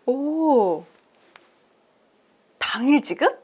오, 당일 지급?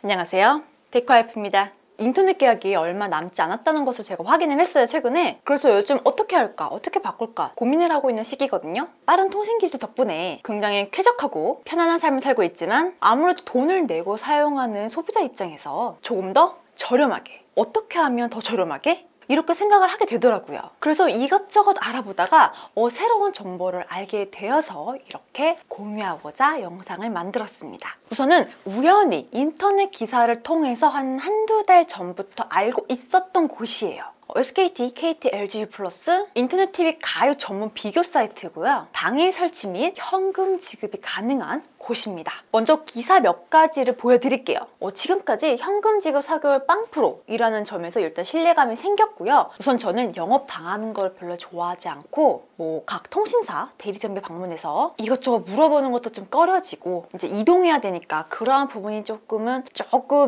안녕하세요, 데코와이프입니다. 인터넷 계약이 얼마 남지 않았다는 것을 제가 확인을 했어요, 최근에. 그래서 요즘 어떻게 할까, 어떻게 바꿀까 고민을 하고 있는 시기거든요. 빠른 통신 기술 덕분에 굉장히 쾌적하고 편안한 삶을 살고 있지만 아무래도 돈을 내고 사용하는 소비자 입장에서 조금 더 저렴하게, 어떻게 하면 더 저렴하게? 이렇게 생각을 하게 되더라고요. 그래서 이것저것 알아보다가 새로운 정보를 알게 되어서 이렇게 공유하고자 영상을 만들었습니다. 우선은 우연히 인터넷 기사를 통해서 한두 달 전부터 알고 있었던 곳이에요. SKT, KT, LG 플러스 인터넷 TV 가입 전문 비교 사이트고요. 당일 설치 및 현금 지급이 가능한 곳입니다. 먼저 기사 몇 가지를 보여드릴게요. 지금까지 현금 지급 4개월 0%이라는 점에서 일단 신뢰감이 생겼고요. 우선 저는 영업 당하는 걸 별로 좋아하지 않고 각 통신사 대리점에 방문해서 이것저것 물어보는 것도 좀 꺼려지고 이제 이동해야 되니까 그러한 부분이 조금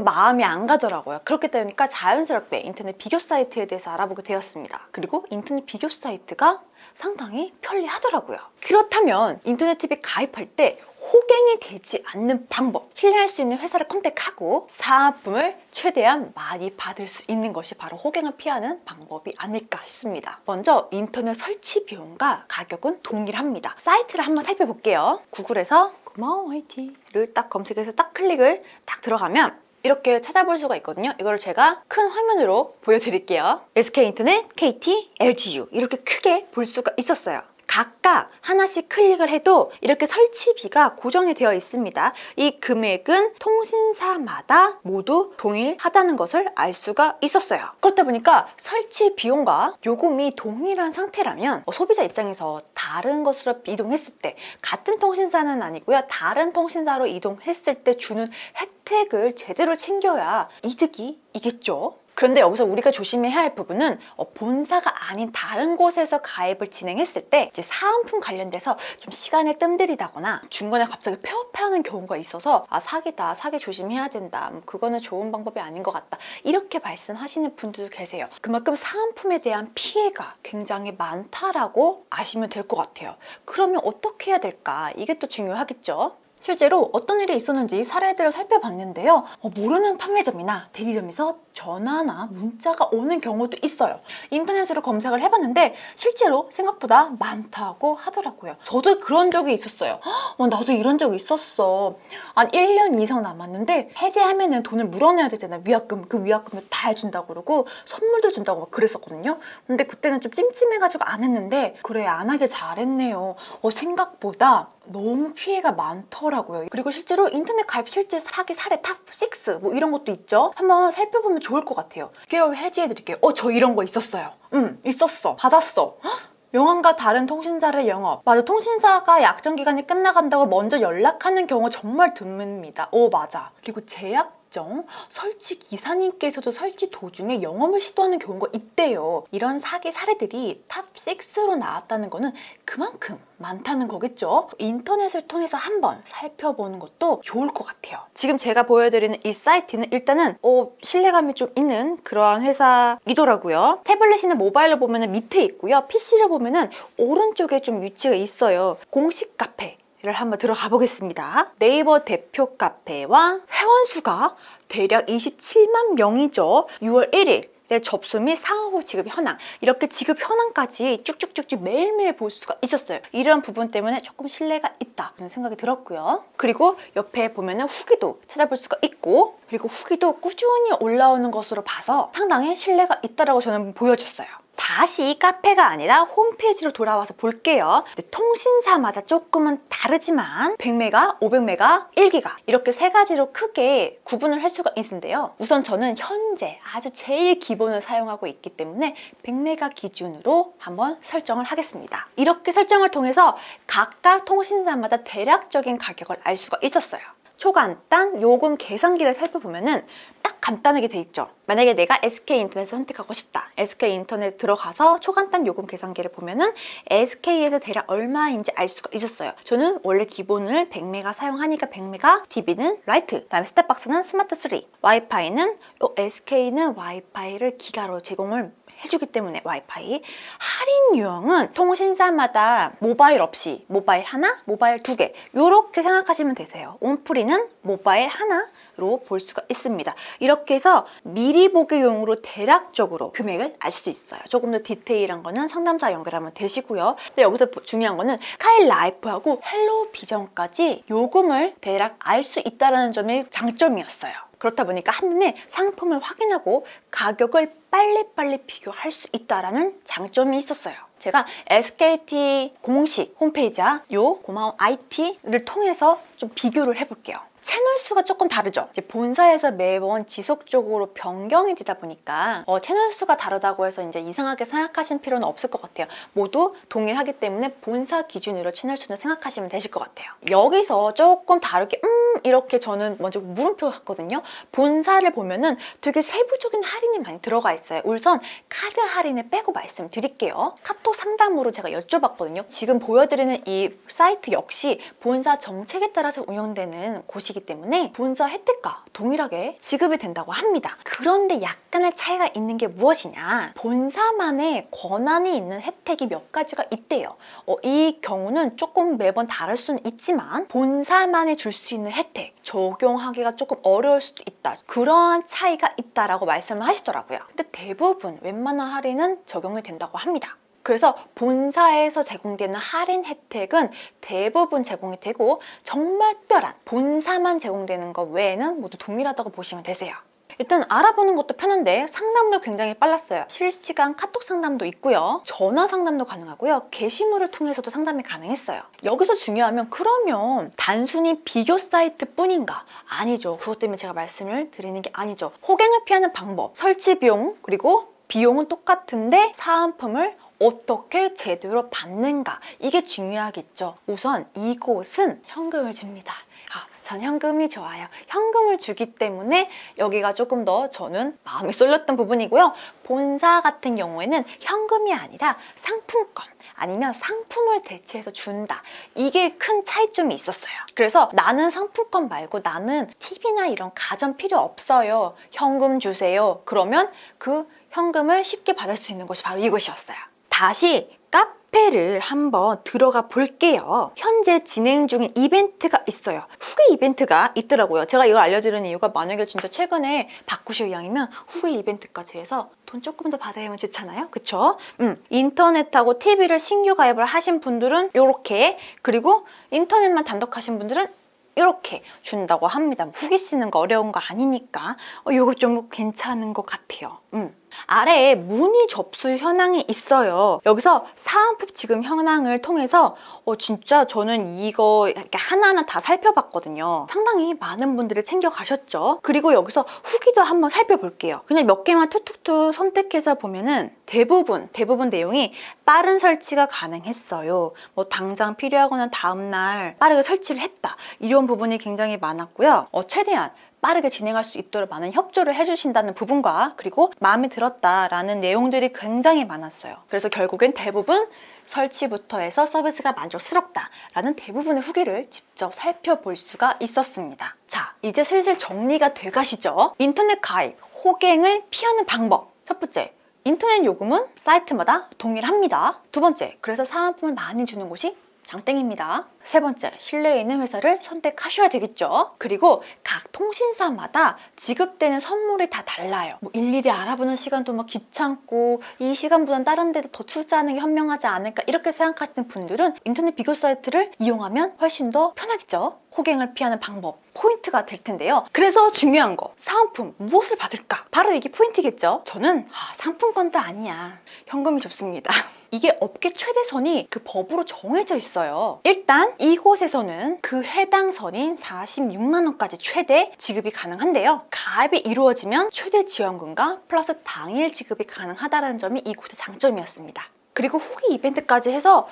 마음이 안 가더라고요. 그렇게 되니까 자연스럽게 인터넷 비교 사이트에 대해서 알아보게 되었습니다. 그리고 인터넷 비교 사이트가 상당히 편리하더라고요. 그렇다면 인터넷 TV 가입할 때 호갱이 되지 않는 방법, 신뢰할 수 있는 회사를 컨택하고 사은품을 최대한 많이 받을 수 있는 것이 바로 호갱을 피하는 방법이 아닐까 싶습니다. 먼저 인터넷 설치 비용과 가격은 동일합니다. 사이트를 한번 살펴볼게요. 구글에서 고마워 YT를 딱 검색해서 딱 클릭을 딱 들어가면 이렇게 찾아볼 수가 있거든요. 이걸 제가 큰 화면으로 보여드릴게요. SK인터넷, KT, LGU 이렇게 크게 볼 수가 있었어요. 각각 하나씩 클릭을 해도 이렇게 설치비가 고정이 되어 있습니다. 이 금액은 통신사마다 모두 동일하다는 것을 알 수가 있었어요. 그렇다 보니까 설치 비용과 요금이 동일한 상태라면 소비자 입장에서 다른 것으로 이동했을 때 같은 통신사는 아니고요. 다른 통신사로 이동했을 때 주는 혜택을 제대로 챙겨야 이득이 이겠죠. 그런데 여기서 우리가 조심해야 할 부분은 본사가 아닌 다른 곳에서 가입을 진행했을 때 이제 사은품 관련돼서 좀 시간을 뜸들이다거나 중간에 갑자기 폐업하는 경우가 있어서 사기다, 사기 조심해야 된다, 그거는 좋은 방법이 아닌 것 같다 이렇게 말씀하시는 분들도 계세요. 그만큼 사은품에 대한 피해가 굉장히 많다라고 아시면 될 것 같아요. 그러면 어떻게 해야 될까? 이게 또 중요하겠죠. 실제로 어떤 일이 있었는지 사례들을 살펴봤는데요. 모르는 판매점이나 대리점에서 전화나 문자가 오는 경우도 있어요. 인터넷으로 검색을 해봤는데 실제로 생각보다 많다고 하더라고요. 저도 그런 적이 있었어요. 나도 이런 적이 있었어. 한 1년 이상 남았는데 해지하면은 돈을 물어내야 되잖아요. 위약금, 그 위약금을 다 해준다고 그러고 선물도 준다고 막 그랬었거든요. 근데 그때는 좀 찜찜해가지고 안 했는데 그래, 안 하길 잘했네요. 생각보다 너무 피해가 많더라고요. 그리고 실제로 인터넷 가입 실제 사기 사례 탑6 이런 것도 있죠. 한번 살펴보면 좋을 것 같아요. 6개월 해지해드릴게요. 저 이런 거 있었어요. 있었어. 받았어. 명함과 다른 통신사를 영업. 맞아, 통신사가 약정 기간이 끝나간다고 먼저 연락하는 경우 정말 드뭅니다. 맞아. 그리고 제약정 설치 기사님께서도 설치 도중에 영업을 시도하는 경우가 있대요. 이런 사기 사례들이 탑6로 나왔다는 거는 그만큼 많다는 거겠죠. 인터넷을 통해서 한번 살펴보는 것도 좋을 것 같아요. 지금 제가 보여드리는 이 사이트는 일단은 신뢰감이 좀 있는 그러한 회사이더라고요. 태블릿이나 모바일로 보면 밑에 있고요. PC를 보면 오른쪽에 좀 위치가 있어요. 공식 카페 를 한번 들어가 보겠습니다. 네이버 대표 카페와 회원수가 대략 27만 명이죠. 6월 1일 접수 및 상호 지급 현황, 이렇게 지급 현황까지 쭉쭉쭉쭉 매일매일 볼 수가 있었어요. 이런 부분 때문에 조금 신뢰가 있다 이런 생각이 들었고요. 그리고 옆에 보면은 후기도 찾아볼 수가 있고, 그리고 후기도 꾸준히 올라오는 것으로 봐서 상당히 신뢰가 있다라고 저는 보여줬어요. 다시 카페가 아니라 홈페이지로 돌아와서 볼게요. 통신사마다 조금은 다르지만 100메가, 500메가, 1기가 이렇게 세 가지로 크게 구분을 할 수가 있는데요. 우선 저는 현재 아주 제일 기본을 사용하고 있기 때문에 100메가 기준으로 한번 설정을 하겠습니다. 이렇게 설정을 통해서 각각 통신사마다 대략적인 가격을 알 수가 있었어요. 초간단 요금 계산기를 살펴보면은 딱 간단하게 돼 있죠. 만약에 내가 SK인터넷을 선택하고 싶다. SK인터넷 들어가서 초간단 요금 계산기를 보면은 SK에서 대략 얼마인지 알 수가 있었어요. 저는 원래 기본을 100메가 사용하니까 100메가, TV는 라이트, 그다음에 셋탑박스는 스마트 3, 와이파이는 SK는 와이파이를 기가로 제공을 해주기 때문에 와이파이. 할인 유형은 통신사마다 모바일 없이 모바일 하나, 모바일 두 개 이렇게 생각하시면 되세요. 온프리는 모바일 하나로 볼 수가 있습니다. 이렇게 해서 미리 보기용으로 대략적으로 금액을 알 수 있어요. 조금 더 디테일한 거는 상담사 연결하면 되시고요. 근데 여기서 중요한 거는 스카이 라이프하고 헬로우 비전까지 요금을 대략 알 수 있다는 점이 장점이었어요. 그렇다 보니까 한눈에 상품을 확인하고 가격을 빨리빨리 비교할 수 있다는 장점이 있었어요. 제가 SKT 공식 홈페이지와 요 고마운 IT를 통해서 좀 비교를 해볼게요. 채널 수가 조금 다르죠. 이제 본사에서 매번 지속적으로 변경이 되다 보니까 채널 수가 다르다고 해서 이제 이상하게 생각하실 필요는 없을 것 같아요. 모두 동일하기 때문에 본사 기준으로 채널 수는 생각하시면 되실 것 같아요. 여기서 조금 다르게 이렇게 저는 먼저 물음표 했거든요. 본사를 보면은 되게 세부적인 할인이 많이 들어가 있어요. 우선 카드 할인을 빼고 말씀드릴게요. 카톡 상담으로 제가 여쭤봤거든요. 지금 보여드리는 이 사이트 역시 본사 정책에 따라서 운영되는 곳이기 때문에 본사 혜택과 동일하게 지급이 된다고 합니다. 그런데 약간의 차이가 있는 게 무엇이냐? 본사만의 권한이 있는 혜택이 몇 가지가 있대요. 이 경우는 조금 매번 다를 수는 있지만 본사만이 줄 수 있는 혜택 적용하기가 조금 어려울 수도 있다. 그러한 차이가 있다라고 말씀을 하시더라고요. 근데 대부분 웬만한 할인은 적용이 된다고 합니다. 그래서 본사에서 제공되는 할인 혜택은 대부분 제공이 되고 정말 특별한 본사만 제공되는 것 외에는 모두 동일하다고 보시면 되세요. 일단 알아보는 것도 편한데 상담도 굉장히 빨랐어요. 실시간 카톡 상담도 있고요. 전화 상담도 가능하고요. 게시물을 통해서도 상담이 가능했어요. 여기서 중요하면 그러면 단순히 비교 사이트 뿐인가? 아니죠. 그것 때문에 제가 말씀을 드리는 게 아니죠. 호갱을 피하는 방법, 설치 비용, 그리고 비용은 똑같은데 사은품을 어떻게 제대로 받는가, 이게 중요하겠죠. 우선 이곳은 현금을 줍니다. 전 현금이 좋아요. 현금을 주기 때문에 여기가 조금 더 저는 마음이 쏠렸던 부분이고요. 본사 같은 경우에는 현금이 아니라 상품권 아니면 상품을 대체해서 준다. 이게 큰 차이점이 있었어요. 그래서 나는 상품권 말고 나는 팁이나 이런 가전 필요 없어요. 현금 주세요. 그러면 그 현금을 쉽게 받을 수 있는 곳이 바로 이곳이었어요. 다시 카페를 한번 들어가 볼게요. 현재 진행 중인 이벤트가 있어요. 후기 이벤트가 있더라고요. 제가 이거 알려드리는 이유가 만약에 진짜 최근에 바꾸실 의향이면 후기 이벤트까지 해서 돈 조금 더 받아야면 좋잖아요. 그쵸? 인터넷하고 TV를 신규 가입을 하신 분들은 이렇게, 그리고 인터넷만 단독하신 분들은 이렇게 준다고 합니다. 후기 쓰는 거 어려운 거 아니니까 이거 좀 괜찮은 것 같아요. 아래에 문의 접수 현황이 있어요. 여기서 사은품 지급 현황을 통해서 진짜 저는 이거 이렇게 하나하나 다 살펴봤거든요. 상당히 많은 분들이 챙겨가셨죠. 그리고 여기서 후기도 한번 살펴볼게요. 그냥 몇 개만 툭툭툭 선택해서 보면은 대부분 내용이 빠른 설치가 가능했어요. 뭐 당장 필요하거나 다음날 빠르게 설치를 했다. 이런 부분이 굉장히 많았고요. 최대한 빠르게 진행할 수 있도록 많은 협조를 해주신다는 부분과 그리고 마음에 들었다라는 내용들이 굉장히 많았어요. 그래서 결국엔 대부분 설치부터 해서 서비스가 만족스럽다라는 대부분의 후기를 직접 살펴볼 수가 있었습니다. 자, 이제 슬슬 정리가 돼 가시죠? 인터넷 가입, 호갱을 피하는 방법. 첫 번째, 인터넷 요금은 사이트마다 동일합니다. 두 번째, 그래서 사은품을 많이 주는 곳이 장땡입니다. 세 번째, 신뢰에 있는 회사를 선택하셔야 되겠죠. 그리고 각 통신사마다 지급되는 선물이 다 달라요. 일일이 알아보는 시간도 귀찮고 이 시간보다는 다른 데도 더 투자하는 게 현명하지 않을까 이렇게 생각하시는 분들은 인터넷 비교 사이트를 이용하면 훨씬 더 편하겠죠. 호갱을 피하는 방법, 포인트가 될 텐데요. 그래서 중요한 거, 사은품 무엇을 받을까? 바로 이게 포인트겠죠. 저는 상품권도 아니야, 현금이 좋습니다. 이게 업계 최대선이 그 법으로 정해져 있어요. 일단 이곳에서는 그 해당 선인 46만 원까지 최대 지급이 가능한데요. 가입이 이루어지면 최대 지원금과 플러스 당일 지급이 가능하다는 점이 이곳의 장점이었습니다. 그리고 후기 이벤트까지 해서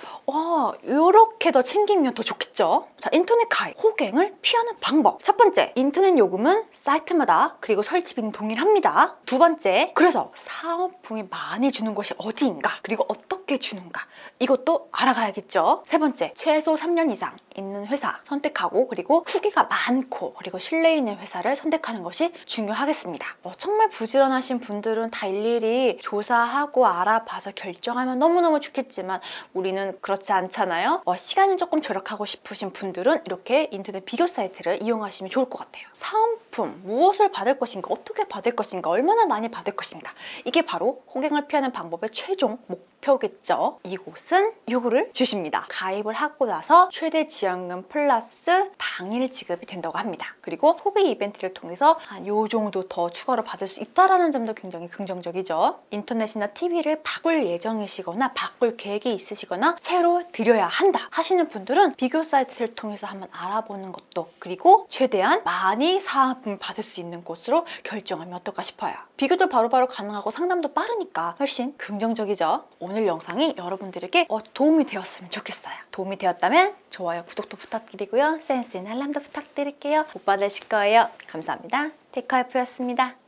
이렇게 더 챙기면 더 좋겠죠. 자, 인터넷 가입, 호갱을 피하는 방법. 첫 번째, 인터넷 요금은 사이트마다 그리고 설치비는 동일합니다. 두 번째, 그래서 사은품이 많이 주는 곳이 어디인가, 그리고 어떻게 주는가, 이것도 알아가야겠죠. 세 번째, 최소 3년 이상 있는 회사 선택하고 그리고 후기가 많고 그리고 신뢰 있는 회사를 선택하는 것이 중요하겠습니다. 정말 부지런하신 분들은 다 일일이 조사하고 알아봐서 결정하면 너무너무 좋겠지만 우리는 그렇지 않잖아요. 시간을 조금 절약하고 싶으신 분들은 이렇게 인터넷 비교 사이트를 이용하시면 좋을 것 같아요. 사은품, 무엇을 받을 것인가, 어떻게 받을 것인가, 얼마나 많이 받을 것인가, 이게 바로 호갱을 피하는 방법의 최종 목표겠죠. 이곳은 요구를 주십니다. 가입을 하고 나서 최대 지원금 플러스 당일 지급이 된다고 합니다. 그리고 소개 이벤트를 통해서 한 요 정도 더 추가로 받을 수 있다는 점도 굉장히 긍정적이죠. 인터넷이나 TV를 바꿀 예정이시거나 바꿀 계획이 있으시거나 새로 들여야 한다 하시는 분들은 비교 사이트를 통해서 한번 알아보는 것도, 그리고 최대한 많이 사은품을 받을 수 있는 곳으로 결정하면 어떨까 싶어요. 비교도 바로바로 가능하고 상담도 빠르니까 훨씬 긍정적이죠. 오늘 영상이 여러분들에게 도움이 되었으면 좋겠어요. 도움이 되었다면 좋아요, 구독도 부탁드리고요. 센스 있는 알람도 부탁드릴게요. 못 받으실 거예요. 감사합니다. 테이크아이프였습니다.